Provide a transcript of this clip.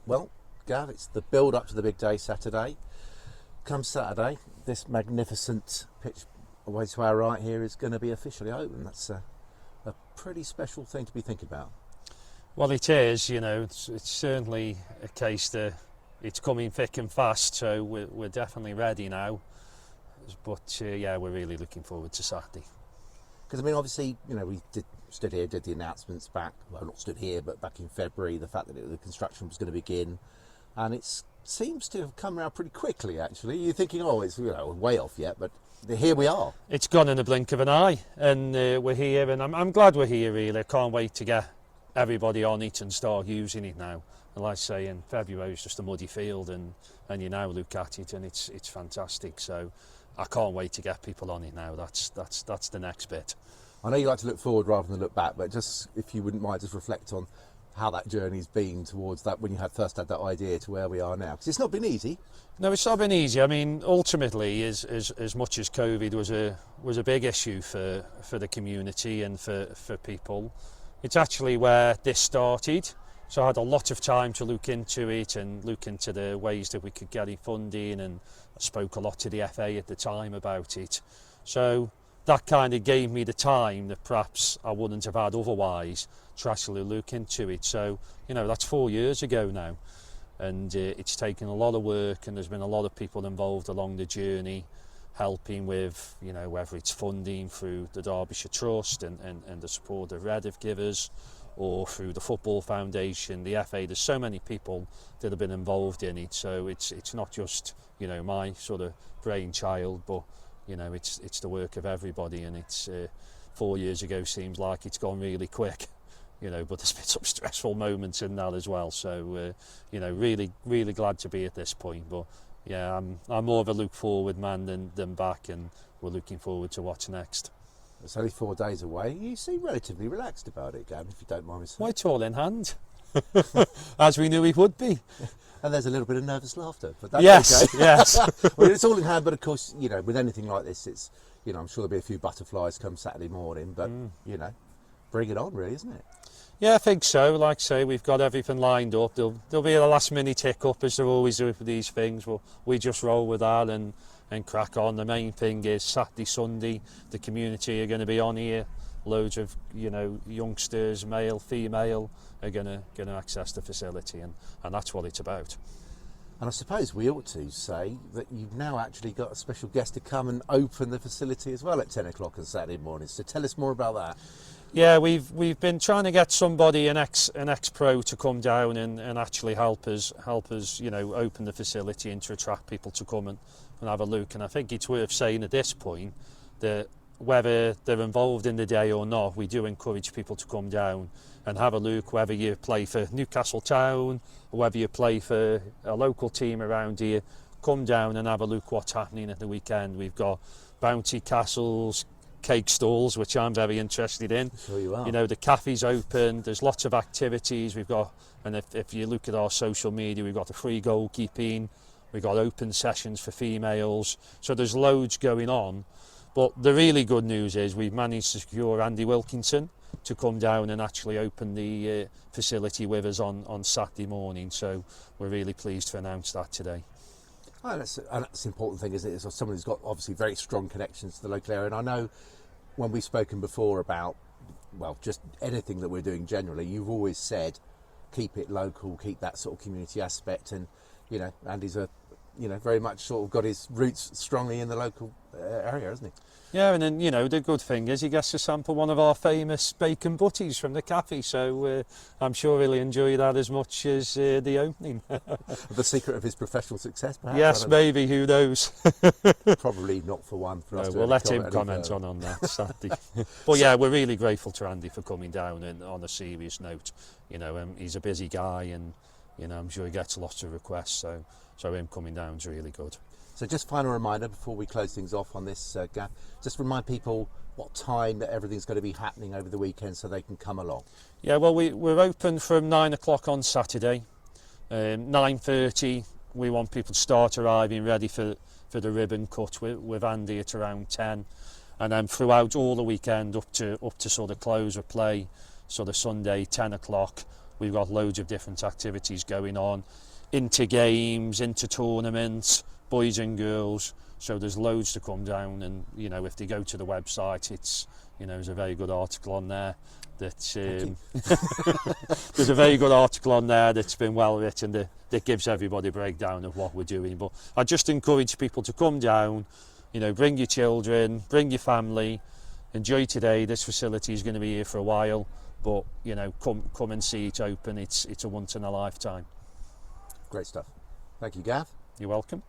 Well, Gav, it's the build up to the big day Saturday. Come Saturday, this magnificent pitch away to our right here is going to be officially open. That's a pretty special thing to be thinking about. Well, it is, it's certainly a case that it's coming thick and fast, so we're definitely ready now. But we're really looking forward to Saturday. Because, obviously, we stood here, did the announcements back, well, not stood here, but back in February, the fact that the construction was going to begin. And it seems to have come around pretty quickly, actually. You're thinking, it's way off yet, but here we are. It's gone in the blink of an eye, and we're here, and I'm glad we're here, really. I can't wait to get everybody on it and start using it now. And like I say, in February, it's just a muddy field, and you now look at it, and it's fantastic. So I can't wait to get people on it now. That's the next bit. I know you like to look forward rather than look back, but just if you wouldn't mind, just reflect on how that journey's been towards that when you first had that idea to where we are now, because it's not been easy. No, it's not been easy. Ultimately, as much as COVID was a big issue for the community and for people, it's actually where this started. So I had a lot of time to look into it and look into the ways that we could get it funding, and I spoke a lot to the FA at the time about it. So that kind of gave me the time that perhaps I wouldn't have had otherwise to actually look into it. So, that's 4 years ago now, and it's taken a lot of work, and there's been a lot of people involved along the journey, helping with, whether it's funding through the Derbyshire Trust and the support of Red have given us, or through the Football Foundation, the FA. There's so many people that have been involved in it, so it's not just, my sort of brainchild, but it's the work of everybody, and it's 4 years ago seems like it's gone really quick, but there's been some stressful moments in that as well. So really glad to be at this point. But yeah, I'm more of a look forward man than back, and we're looking forward to what's next. It's only 4 days away. You seem relatively relaxed about it, Gavin, if you don't mind me saying. Why, it's all in hand, as we knew it would be. And there's a little bit of nervous laughter, but that's yes, okay. Yes. Well, it's all in hand, but of course, with anything like this, it's, I'm sure there'll be a few butterflies come Saturday morning, but, bring it on, really, isn't it? Yeah, I think so. Like I say, we've got everything lined up. There'll be a last minute hiccup, as there always do with these things. Well, we just roll with that and crack on. The main thing is Saturday, Sunday, the community are going to be on here. Loads of youngsters, male, female, are going to access the facility, and that's what it's about. And I suppose we ought to say that you've now actually got a special guest to come and open the facility as well at 10 o'clock on Saturday morning. So tell us more about that. Yeah, we've been trying to get somebody, an ex-pro, to come down and actually help us open the facility and to attract people to come and have a look. And I think it's worth saying at this point that whether they're involved in the day or not, we do encourage people to come down and have a look, whether you play for Newcastle Town or whether you play for a local team around here. Come down and have a look what's happening at the weekend. We've got bounty castles, cake stalls, which I'm very interested in. Sure you are. The cafe's open, there's lots of activities. We've got, and if you look at our social media, we've got the free goalkeeping, we've got open sessions for females, so there's loads going on. But the really good news is we've managed to secure Andy Wilkinson to come down and actually open the facility with us on Saturday morning, so we're really pleased to announce that today. And that's an important thing, isn't it? It's someone who's got obviously very strong connections to the local area. And I know when we've spoken before about, just anything that we're doing generally, you've always said, keep it local, keep that sort of community aspect. And, Andy's very much sort of got his roots strongly in the local area, hasn't he? Yeah, and then, the good thing is he gets to sample one of our famous bacon butties from the cafe, so I'm sure he'll enjoy that as much as the opening. The secret of his professional success, perhaps? Yes, maybe, who knows? Probably not for one for us to we'll let him comment on that Saturday. But yeah, we're really grateful to Andy for coming down, and on a serious note, he's a busy guy, and I'm sure he gets lots of requests, so him coming down is really good. So just final reminder before we close things off on this gap, just remind people what time that everything's going to be happening over the weekend so they can come along. Yeah, well, we're open from 9 o'clock on Saturday. 9:30 we want people to start arriving ready for the ribbon cut with Andy at around 10, and then throughout all the weekend up to sort of close of play, sort of Sunday 10 o'clock, We've got loads of different activities going on, into games, into tournaments, boys and girls. So there's loads to come down, and you know, if they go to the website, it's, you know, there's a very good article on there that there's a very good article on there that's been well written that gives everybody a breakdown of what we're doing. But I just encourage people to come down, you know, bring your children, bring your family, enjoy today. This facility is going to be here for a while, but you know, come and see it open. It's a once in a lifetime. Great stuff. Thank you, Gav. You're welcome.